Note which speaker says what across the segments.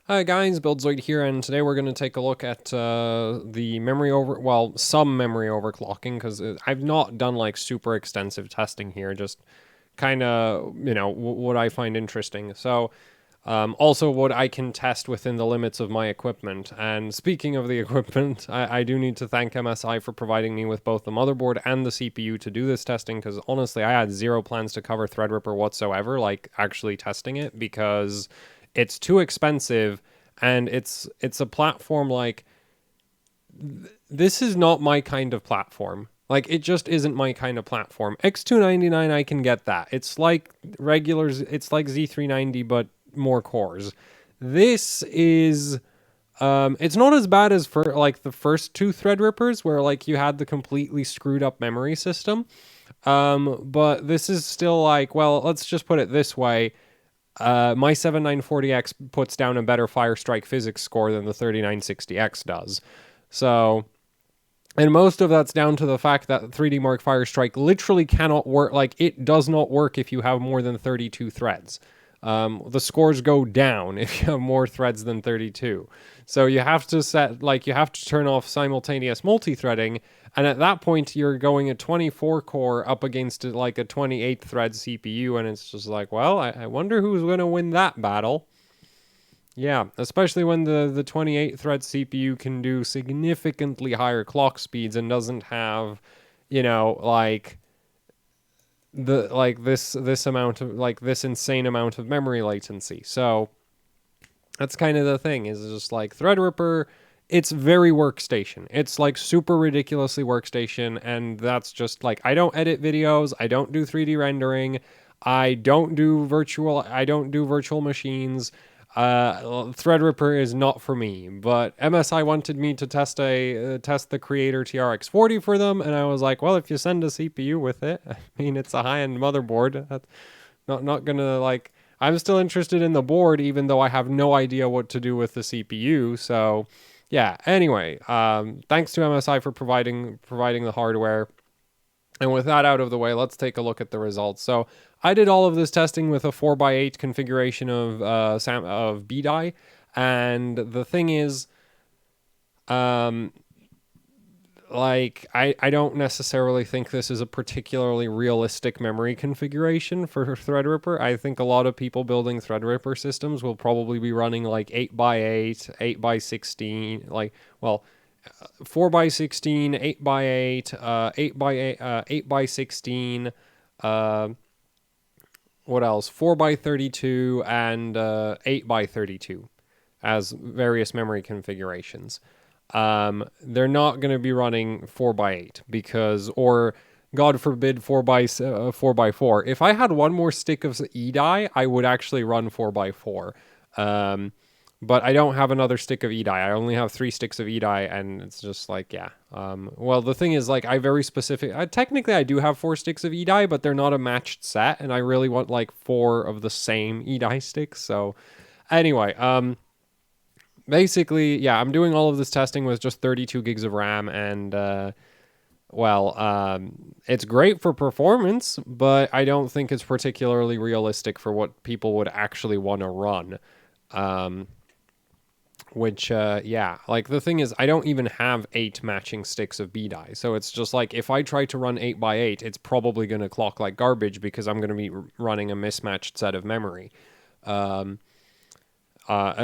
Speaker 1: Hi guys, BuildZoid here, and today we're going to take a look at some memory overclocking, because I've not done like super extensive testing here, just kind of, what I find interesting. So, also what I can test within the limits of my equipment. And speaking of the equipment, I do need to thank MSI for providing me with both the motherboard and the CPU to do this testing, because honestly, I had zero plans to cover Threadripper whatsoever, like actually testing it, because it's too expensive, and it's a platform like this is not my kind of platform. Like, it just isn't my kind of platform. X299, I can get that. It's like regulars, it's like Z390 but more cores. This is it's not as bad as for like the first two Threadrippers, where like you had the completely screwed up memory system. But this is still like, well, let's just put it this way. My 7940X puts down a better Fire Strike physics score than the 3960X does. So, and most of that's down to the fact that 3D Mark Fire Strike literally cannot work. Like, it does not work if you have more than 32 threads. The scores go down if you have more threads than 32. So you have to you have to turn off simultaneous multi-threading, and at that point you're going a 24 core up against like a 28 thread CPU, and it's just like, well, I wonder who's going to win that battle. Yeah, especially when the 28 thread CPU can do significantly higher clock speeds and doesn't have, like this amount of this insane amount of memory latency. So that's kind of the thing, is just like Threadripper, it's very workstation. It's like super ridiculously workstation, and that's just like, I don't edit videos, I don't do 3D rendering, I don't do virtual machines. Threadripper is not for me, but MSI wanted me to test the Creator TRX40 for them, and I was like, well, if you send a CPU with it, I mean, it's a high-end motherboard. That's not gonna like. I'm still interested in the board, even though I have no idea what to do with the CPU. So, yeah. Anyway, thanks to MSI for providing the hardware. And with that out of the way, let's take a look at the results. So I did all of this testing with a 4x8 configuration of BDI, and the thing is, I don't necessarily think this is a particularly realistic memory configuration for Threadripper. I think a lot of people building Threadripper systems will probably be running like 8x8, 8x16, 4x16, 8x8, 8x8, 8x16, what else? 4x32 and 8x32 as various memory configurations. They're not going to be running 4x8 because, or God forbid, 4x4. If I had one more stick of E-die, I would actually run 4x4. But I don't have another stick of E-die. I only have 3 sticks of E-die, and it's just like, yeah. Well, the thing is, like, technically I do have 4 sticks of E-die, but they're not a matched set, and I really want, like, 4 of the same E-die sticks. So, anyway, basically, yeah, I'm doing all of this testing with just 32 gigs of RAM, and, it's great for performance, but I don't think it's particularly realistic for what people would actually want to run. Like, the thing is, I don't even have 8 matching sticks of B-die, so it's just like, if I try to run 8x8, it's probably going to clock like garbage because I'm going to be running a mismatched set of memory.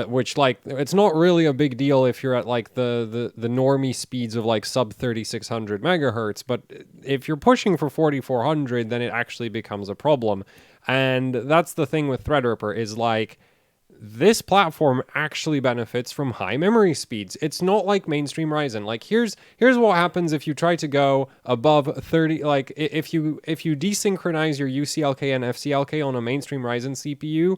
Speaker 1: Which, like, it's not really a big deal if you're at like the normie speeds of like sub 3600 megahertz, but if you're pushing for 4400, then it actually becomes a problem. And that's the thing with Threadripper, is like, this platform actually benefits from high memory speeds. It's not like mainstream Ryzen. Like, here's what happens if you try to go above 30. Like, if you desynchronize your UCLK and FCLK on a mainstream Ryzen CPU,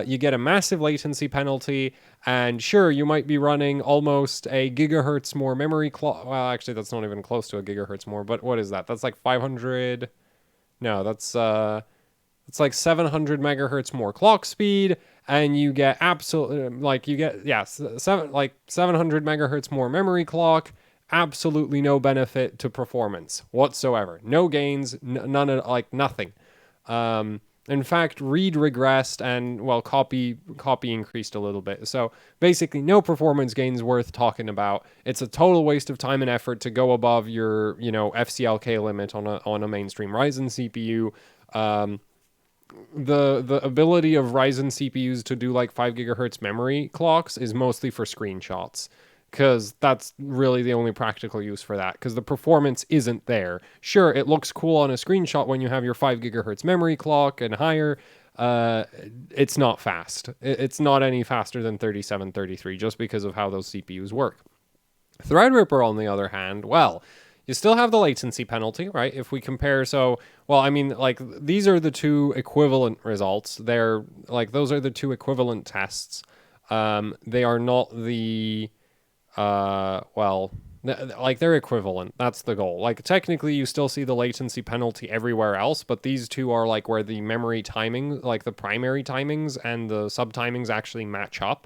Speaker 1: you get a massive latency penalty, and sure, you might be running almost a gigahertz more memory clock. Well, actually, that's not even close to a gigahertz more, but what is that? That's like 500. No, that's it's like 700 megahertz more clock speed, and you get 700 megahertz more memory clock. Absolutely no benefit to performance whatsoever. No gains, none of, like, nothing. In fact, read regressed and well, copy increased a little bit. So basically, no performance gains worth talking about. It's a total waste of time and effort to go above your FCLK limit on a mainstream Ryzen CPU. The ability of Ryzen CPUs to do like 5 gigahertz memory clocks is mostly for screenshots, because that's really the only practical use for that, because the performance isn't there. Sure, it looks cool on a screenshot when you have your 5 gigahertz memory clock and higher. It's not fast. It's not any faster than 3733 just because of how those CPUs work. Threadripper, on the other hand, well, you still have the latency penalty, right? If we compare, so, well, I mean, like, these are the two equivalent results. They're, like, those are the two equivalent tests. They are not the, like, they're equivalent. That's the goal. Like, technically, you still see the latency penalty everywhere else, but these two are, like, where the memory timing, like, the primary timings and the sub-timings actually match up.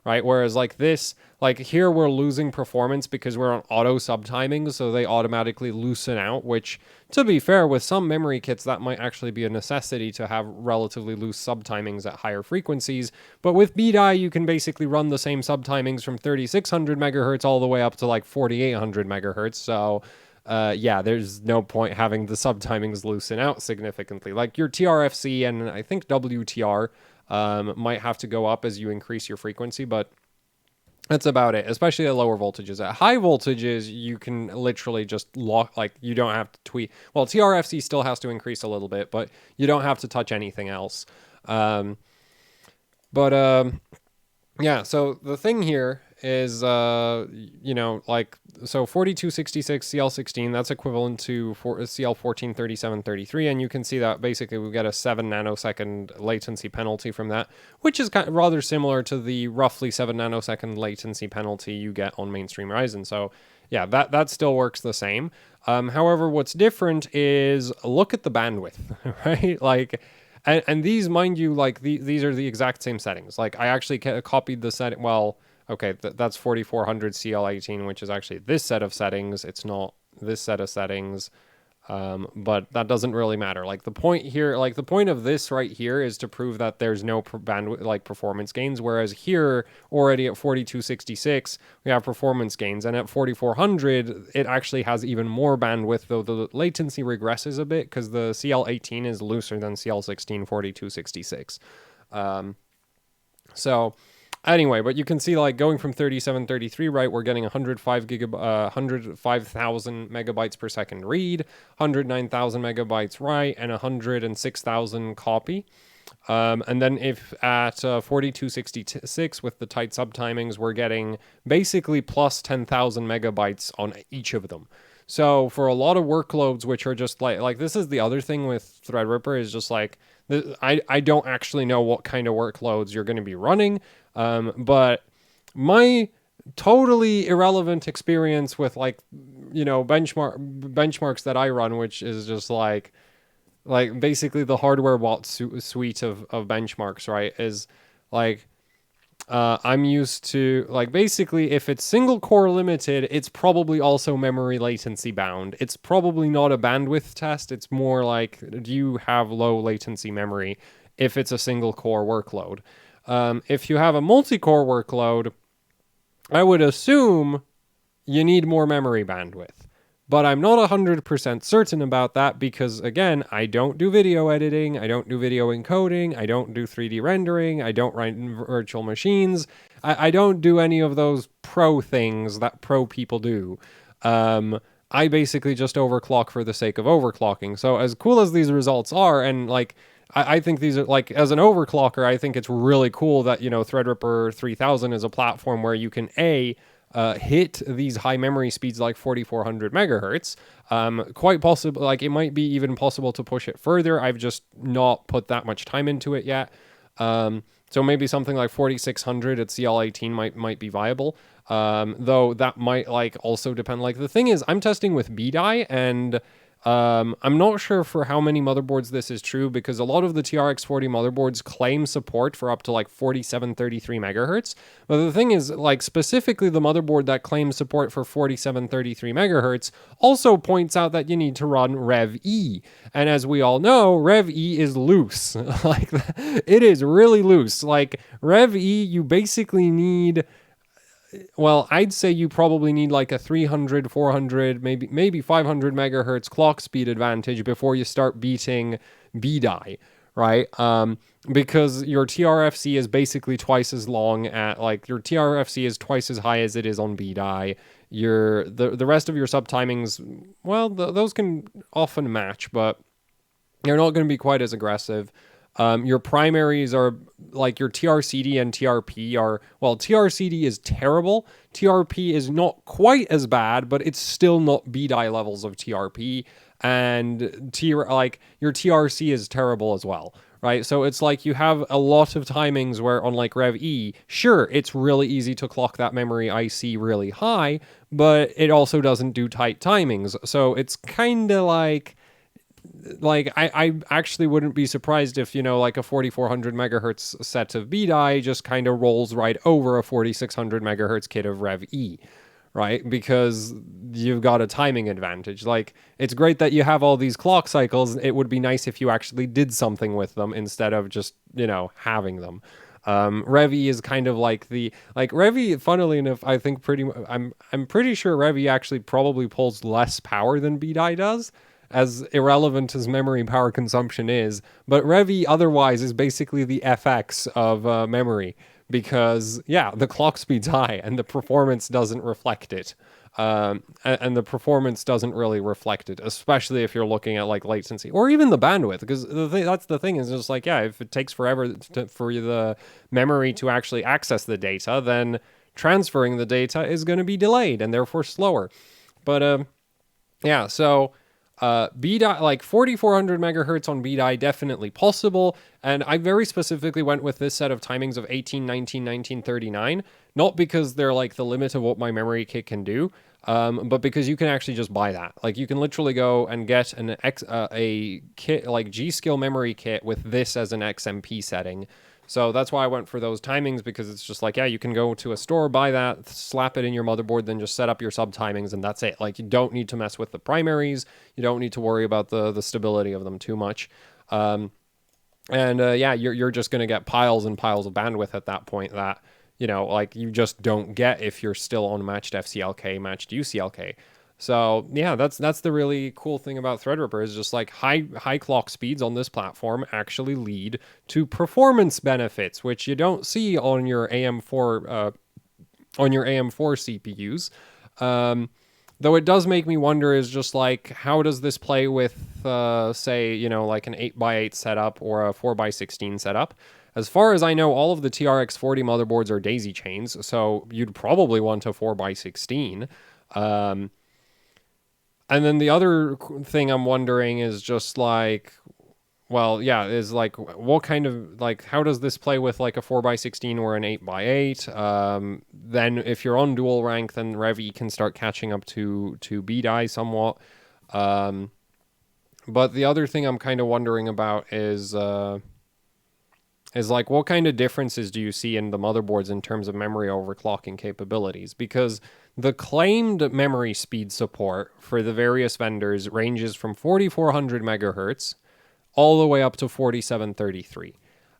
Speaker 1: Right? Whereas like this, like here we're losing performance because we're on auto subtiming, so they automatically loosen out, which to be fair, with some memory kits, that might actually be a necessity to have relatively loose subtimings at higher frequencies. But with BDI, you can basically run the same subtimings from 3600 megahertz all the way up to like 4800 megahertz. So yeah, there's no point having the subtimings loosen out significantly. Like your TRFC and I think WTR might have to go up as you increase your frequency, but that's about it, especially at lower voltages. At high voltages, you can literally just lock, like, you don't have to tweak. Well, TRFC still has to increase a little bit, but you don't have to touch anything else. Yeah, so the thing here is, like, so 4266 CL16, that's equivalent to CL143733, and you can see that basically we get a 7 nanosecond latency penalty from that, which is kind of rather similar to the roughly 7 nanosecond latency penalty you get on mainstream Ryzen. So yeah, that still works the same. However, what's different is look at the bandwidth, right? Like, and these, mind you, like these are the exact same settings. Like I actually copied the setting. Well, okay, that's 4400 CL18, which is actually this set of settings. It's not this set of settings. But that doesn't really matter. Like the point here, like the point of this right here is to prove that there's no bandwidth, like performance gains. Whereas here already at 4266, we have performance gains. And at 4400, it actually has even more bandwidth, though the latency regresses a bit because the CL18 is looser than CL16 4266. So anyway, but you can see like going from 3733, right, we're getting 105,000 megabytes per second read, 109,000 megabytes write, and 106,000 copy. And then if at 4266 with the tight subtimings, we're getting basically plus 10,000 megabytes on each of them. So for a lot of workloads, which are just like this is the other thing with Threadripper, is just like, I don't actually know what kind of workloads you're going to be running. But my totally irrelevant experience with like, benchmarks that I run, which is just like basically the hardware bot suite of benchmarks, right? Is like, I'm used to like basically if it's single core limited, it's probably also memory latency bound. It's probably not a bandwidth test. It's more like, do you have low latency memory if it's a single core workload? If you have a multi-core workload, I would assume you need more memory bandwidth. But I'm not 100% certain about that because, again, I don't do video editing, I don't do video encoding, I don't do 3D rendering, I don't run virtual machines, I don't do any of those pro things that pro people do. I basically just overclock for the sake of overclocking. So as cool as these results are, and like, I think these are, like, as an overclocker, I think it's really cool that, Threadripper 3000 is a platform where you can, hit these high memory speeds like 4400 megahertz. Quite possible, like it might be even possible to push it further. I've just not put that much time into it yet. So maybe something like 4600 at CL18 might be viable. Though that might like also depend. Like the thing is, I'm testing with BDI, and I'm not sure for how many motherboards this is true because a lot of the TRX 40 motherboards claim support for up to like 4733 megahertz. But the thing is, like specifically the motherboard that claims support for 4733 megahertz also points out that you need to run Rev E. And as we all know, Rev E is loose. Like it is really loose. Like Rev E, you basically need, well, I'd say you probably need like a 300, 400, maybe 500 megahertz clock speed advantage before you start beating BDI, right? Because your TRFC is basically twice as long at, like, your TRFC is twice as high as it is on BDI. The rest of your subtimings, well, those can often match, but they're not going to be quite as aggressive. Your primaries are like your TRCD and TRP are, well, TRCD is terrible. TRP is not quite as bad, but it's still not BDI levels of TRP. And like your TRC is terrible as well, right? So it's like you have a lot of timings where on like Rev E, sure, it's really easy to clock that memory IC really high, but it also doesn't do tight timings. So it's kind of like I actually wouldn't be surprised if, you know, like a 4400 megahertz set of BDI just kind of rolls right over a 4600 megahertz kit of Rev E, right? Because you've got a timing advantage. Like, it's great that you have all these clock cycles. It would be nice if you actually did something with them instead of just, you know, having them. Rev E is kind of like Rev E, funnily enough, I think I'm pretty sure Rev E actually probably pulls less power than BDI does, as irrelevant as memory power consumption is. But Rev E otherwise is basically the FX of memory because, yeah, the clock speed's high and the performance doesn't reflect it. And the performance doesn't really reflect it, especially if you're looking at like latency or even the bandwidth. Because that's the thing is just like, yeah, if it takes forever for the memory to actually access the data, then transferring the data is going to be delayed and therefore slower. But yeah, so BDI, like 4400 megahertz on BDI, definitely possible. And I very specifically went with this set of timings of 18, 19, 19, 39, not because they're like the limit of what my memory kit can do, but because you can actually just buy that. Like, you can literally go and get a kit, like G-Skill memory kit with this as an XMP setting. So that's why I went for those timings, because it's just like, yeah, you can go to a store, buy that, slap it in your motherboard, then just set up your sub timings, and that's it. Like, you don't need to mess with the primaries. You don't need to worry about the stability of them too much. Yeah, you're just going to get piles and piles of bandwidth at that point that, you know, like, you just don't get if you're still on matched FCLK, matched UCLK. So yeah, that's the really cool thing about Threadripper, is just like high clock speeds on this platform actually lead to performance benefits, which you don't see on your AM4 CPUs. Though it does make me wonder, is just like, how does this play with say, you know, like an 8x8 setup or a 4x16 setup? As far as I know, all of the TRX 40 motherboards are daisy chains, so you'd probably want a 4x16. And then the other thing I'm wondering is just like, well, yeah, is like, what kind of, like, how does this play with like a 4x16 or an 8x8? Then if you're on dual rank, then Rev E can start catching up to BDI somewhat. But the other thing I'm kind of wondering about is like, what kind of differences do you see in the motherboards in terms of memory overclocking capabilities? Because the claimed memory speed support for the various vendors ranges from 4400 megahertz all the way up to 4733.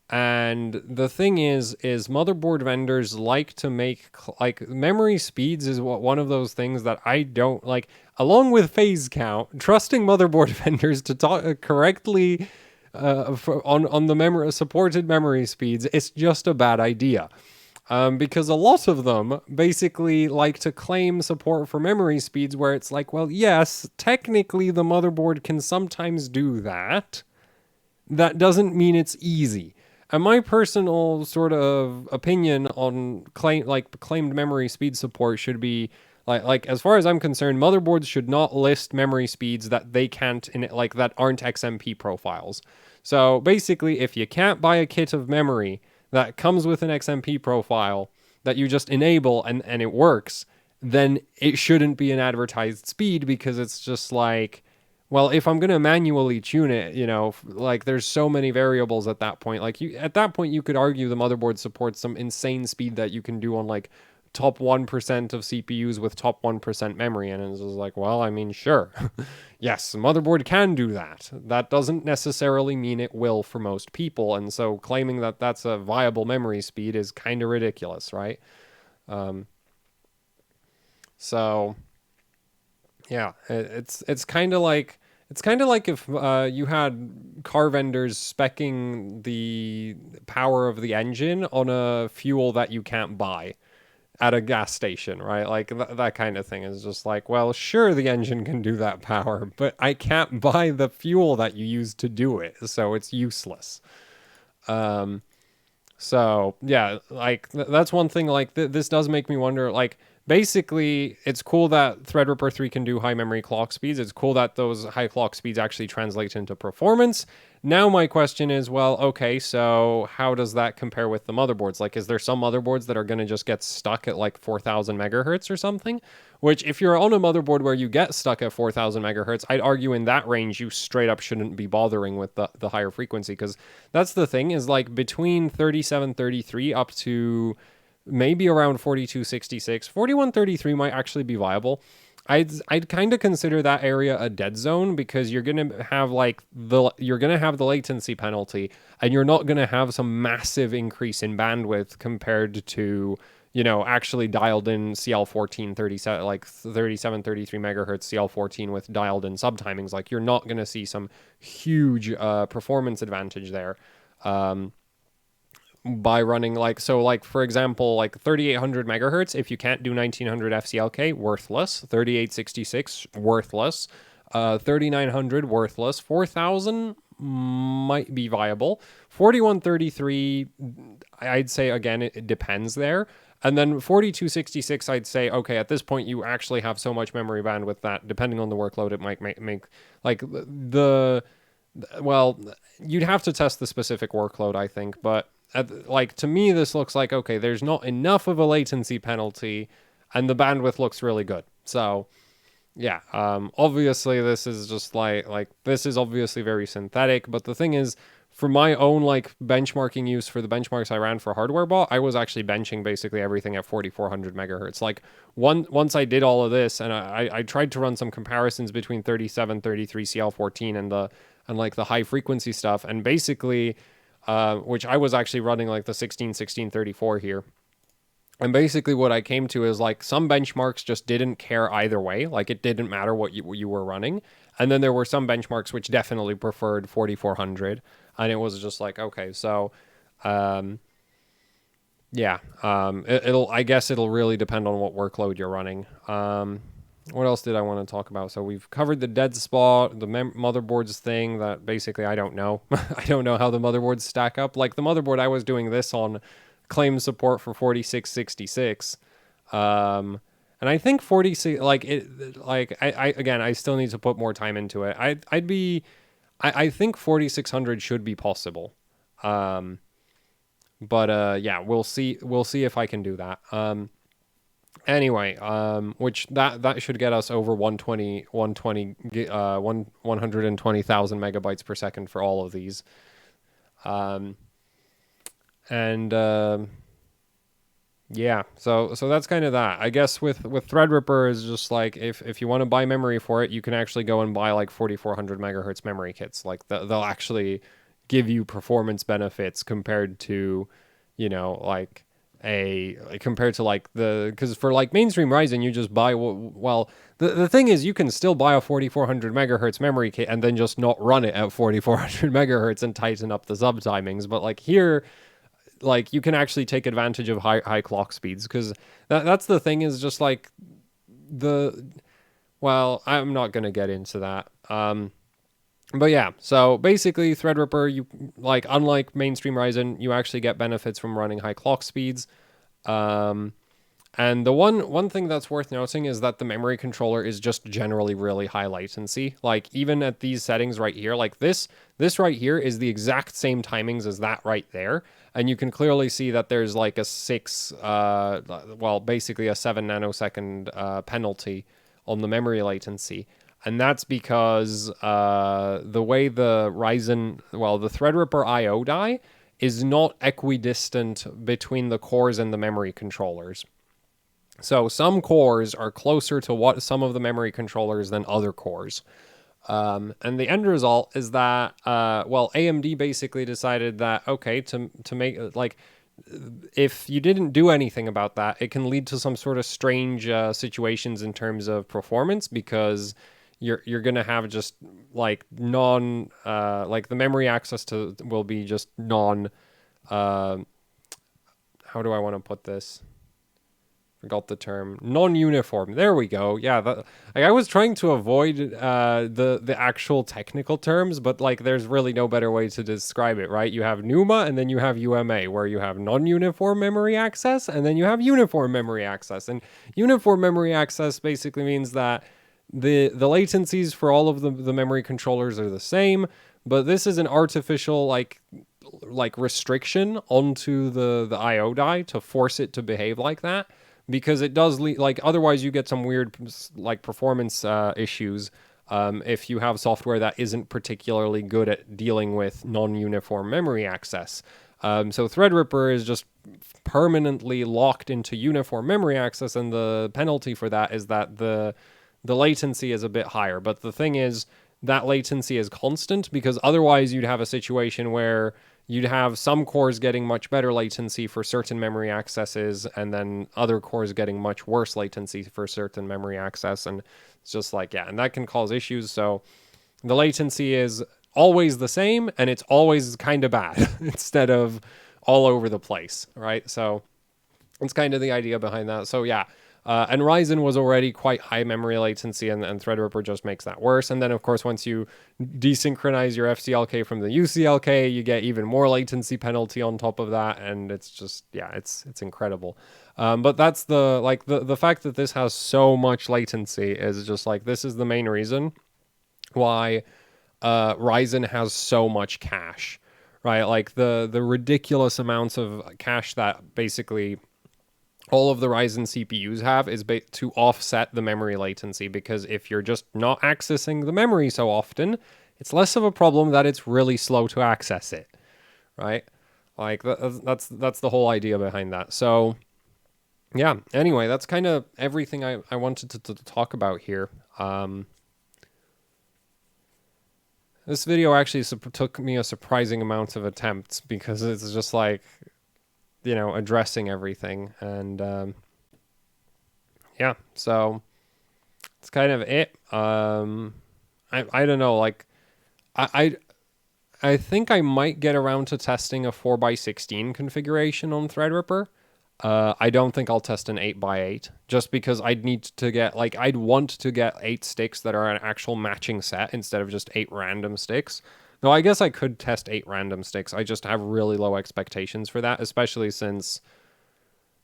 Speaker 1: And the thing is motherboard vendors like to make, like, memory speeds is one of those things that I don't like, along with phase count. Trusting motherboard vendors to talk correctly on the supported memory speeds, it's just a bad idea. Because a lot of them basically like to claim support for memory speeds where it's like, well, yes, technically the motherboard can sometimes do that. That doesn't mean it's easy. And my personal sort of opinion on claimed memory speed support should be, like as far as I'm concerned, motherboards should not list memory speeds that they can't, that aren't XMP profiles. So basically, if you can't buy a kit of memory that comes with an XMP profile that you just enable and it works, then it shouldn't be an advertised speed, because it's just like, Well, if I'm gonna manually tune it, like there's so many variables at that point. Like at that point you could argue the motherboard supports some insane speed that you can do on like top 1% of CPUs with top 1% memory, and it's just like, well, I mean, sure. Yes, the motherboard can do that. That doesn't necessarily mean it will for most people, and so claiming that that's a viable memory speed is kind of ridiculous, right? Um, so yeah, it's kind of like if you had car vendors specing the power of the engine on a fuel that you can't buy at a gas station, right? Like that kind of thing is just like, well, sure, the engine can do that power, but I can't buy the fuel that you use to do it, so it's useless. Um, so yeah, like that's one thing. Like this does make me wonder. Like basically, it's cool that Threadripper 3 can do high memory clock speeds. It's cool that those high clock speeds actually translate into performance. Now my question is, well, okay, so how does that compare with the motherboards? Like, is there some motherboards that are going to just get stuck at like 4,000 megahertz or something? Which, if you're on a motherboard where you get stuck at 4,000 megahertz, I'd argue in that range you straight up shouldn't be bothering with the higher frequency, because that's the thing is like between 3733 up to maybe around 4266, 4133 might actually be viable. I'd kind of consider that area a dead zone, because you're gonna have the latency penalty, and you're not gonna have some massive increase in bandwidth compared to actually dialed in CL14 37, like 37 33 megahertz CL14 with dialed in subtimings. Like you're not gonna see some huge performance advantage there. Um, by running like for example like 3800 megahertz, if you can't do 1900 FCLK, worthless. 3866, worthless. 3900, worthless. 4000 might be viable. 4133, I'd say again it depends there. And then 4266, I'd say, okay, at this point you actually have so much memory bandwidth that depending on the workload it might make like the well, you'd have to test the specific workload, I think, but like to me, this looks like okay. There's not enough of a latency penalty, and the bandwidth looks really good. So yeah, obviously this is just like this is obviously very synthetic. But the thing is, for my own like benchmarking use for the benchmarks I ran for Hardware Bot, I was actually benching basically everything at 4400 megahertz. Like once I did all of this, and I tried to run some comparisons between 3733 CL14 and like the high frequency stuff, and basically, which I was actually running like the 1634 here. And basically what I came to is like some benchmarks just didn't care either way. Like it didn't matter what you were running. And then there were some benchmarks which definitely preferred 4400. And it was just like, okay, so um, yeah, I guess it'll really depend on what workload you're running. What else did I want to talk about? So we've covered the dead spot, the motherboards thing that basically I don't know. I don't know how the motherboards stack up. Like the motherboard I was doing this on claims support for 4666. And I think 46 like it like I again I still need to put more time into it. I think 4600 should be possible. Um but yeah, we'll see if I can do that. Anyway, which that should get us over 120,000 megabytes per second for all of these. Um, and yeah, so that's kind of that. I guess with Threadripper is just like if you want to buy memory for it, you can actually go and buy like 4400 megahertz memory kits. Like they'll actually give you performance benefits compared to, like compared to like because for like mainstream Ryzen you just buy well the thing is you can still buy a 4400 megahertz memory kit and then just not run it at 4400 megahertz and tighten up the sub timings, but like here like you can actually take advantage of high clock speeds, because that's the thing is just like the well, I'm not going to get into that. But yeah, so basically Threadripper, you like unlike mainstream Ryzen, you actually get benefits from running high clock speeds. Um, and the one thing that's worth noting is that the memory controller is just generally really high latency. Like even at these settings right here, like this right here is the exact same timings as that right there. And you can clearly see that there's like a basically a 7 nanosecond penalty on the memory latency. And that's because the way the the Threadripper I/O die is not equidistant between the cores and the memory controllers. So some cores are closer to what some of the memory controllers than other cores. And the end result is that, AMD basically decided that, okay, to make, if you didn't do anything about that, it can lead to some sort of strange situations in terms of performance, because you're gonna have just the memory access to will be just non. How do I want to put this? Forgot the term. Non-uniform. There we go. Yeah, I was trying to avoid the actual technical terms, but there's really no better way to describe it, right? You have NUMA and then you have UMA, where you have non-uniform memory access and then you have uniform memory access. And uniform memory access basically means that the latencies for all of the memory controllers are the same, but this is an artificial restriction onto the IO die to force it to behave like that. Because it does otherwise you get some weird performance issues if you have software that isn't particularly good at dealing with non-uniform memory access. So Threadripper is just permanently locked into uniform memory access, and the penalty for that is that the latency is a bit higher. But the thing is, that latency is constant, because otherwise you'd have a situation where you'd have some cores getting much better latency for certain memory accesses, and then other cores getting much worse latency for certain memory access. And it's just and that can cause issues. So the latency is always the same, and it's always kind of bad instead of all over the place, right? So it's kind of the idea behind that. So yeah. And Ryzen was already quite high memory latency, and Threadripper just makes that worse. And then, of course, once you desynchronize your FCLK from the UCLK, you get even more latency penalty on top of that, and it's just, it's incredible. But that's the fact that this has so much latency is just this is the main reason why Ryzen has so much cache, right? The ridiculous amounts of cache that basically all of the Ryzen CPUs have is to offset the memory latency, because if you're just not accessing the memory so often, it's less of a problem that it's really slow to access it, right? That's the whole idea behind that. So yeah, anyway, that's kind of everything I wanted to talk about here. This video actually took me a surprising amount of attempts, because it's just addressing everything. And yeah, so it's kind of it. I don't know, I think I might get around to testing a 4x16 configuration on Threadripper. I don't think I'll test an 8x8, just because I'd need to get I'd want to get 8 sticks that are an actual matching set instead of just 8 random sticks. Though I guess I could test 8 random sticks. I just have really low expectations for that, especially since,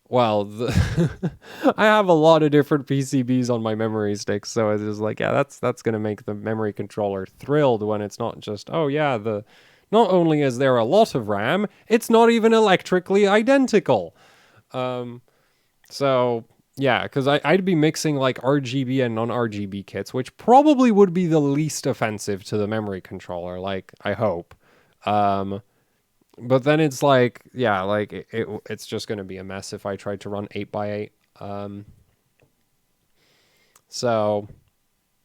Speaker 1: I have a lot of different PCBs on my memory sticks, so it's just that's going to make the memory controller thrilled when it's not just, not only is there a lot of RAM, it's not even electrically identical. So yeah, because I'd be mixing RGB and non-RGB kits, which probably would be the least offensive to the memory controller, I hope. But then it's it's just going to be a mess if I tried to run 8x8. So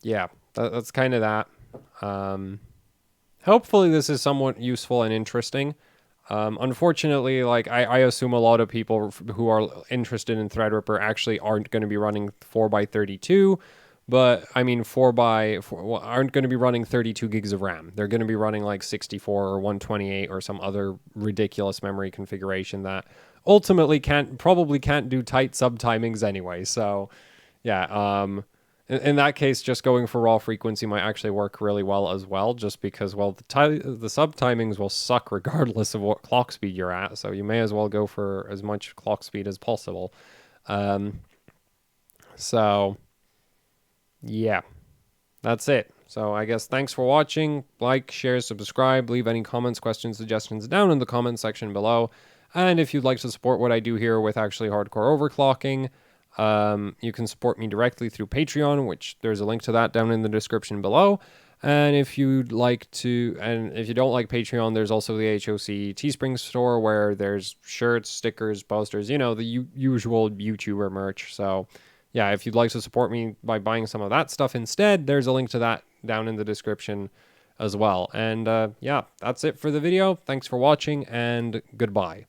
Speaker 1: yeah, that's kind of that. Hopefully this is somewhat useful and interesting. Unfortunately, I assume a lot of people who are interested in Threadripper actually aren't going to be running 4x32, but I mean 4x4 aren't going to be running 32 gigs of RAM. They're going to be running 64 or 128 or some other ridiculous memory configuration that ultimately probably can't do tight subtimings anyway. So yeah, in that case, just going for raw frequency might actually work really well as well, just because, the sub timings will suck regardless of what clock speed you're at, so you may as well go for as much clock speed as possible. So, yeah, that's it. So I guess thanks for watching. Like, share, subscribe, leave any comments, questions, suggestions down in the comment section below. And if you'd like to support what I do here with actually hardcore overclocking, You can support me directly through Patreon, which there's a link to that down in the description below. And if you'd like to, and if you don't like Patreon, there's also the HOC Teespring store where there's shirts, stickers, posters, you know, the usual YouTuber merch. So yeah, if you'd like to support me by buying some of that stuff instead, there's a link to that down in the description as well. And yeah, that's it for the video. Thanks for watching, and goodbye.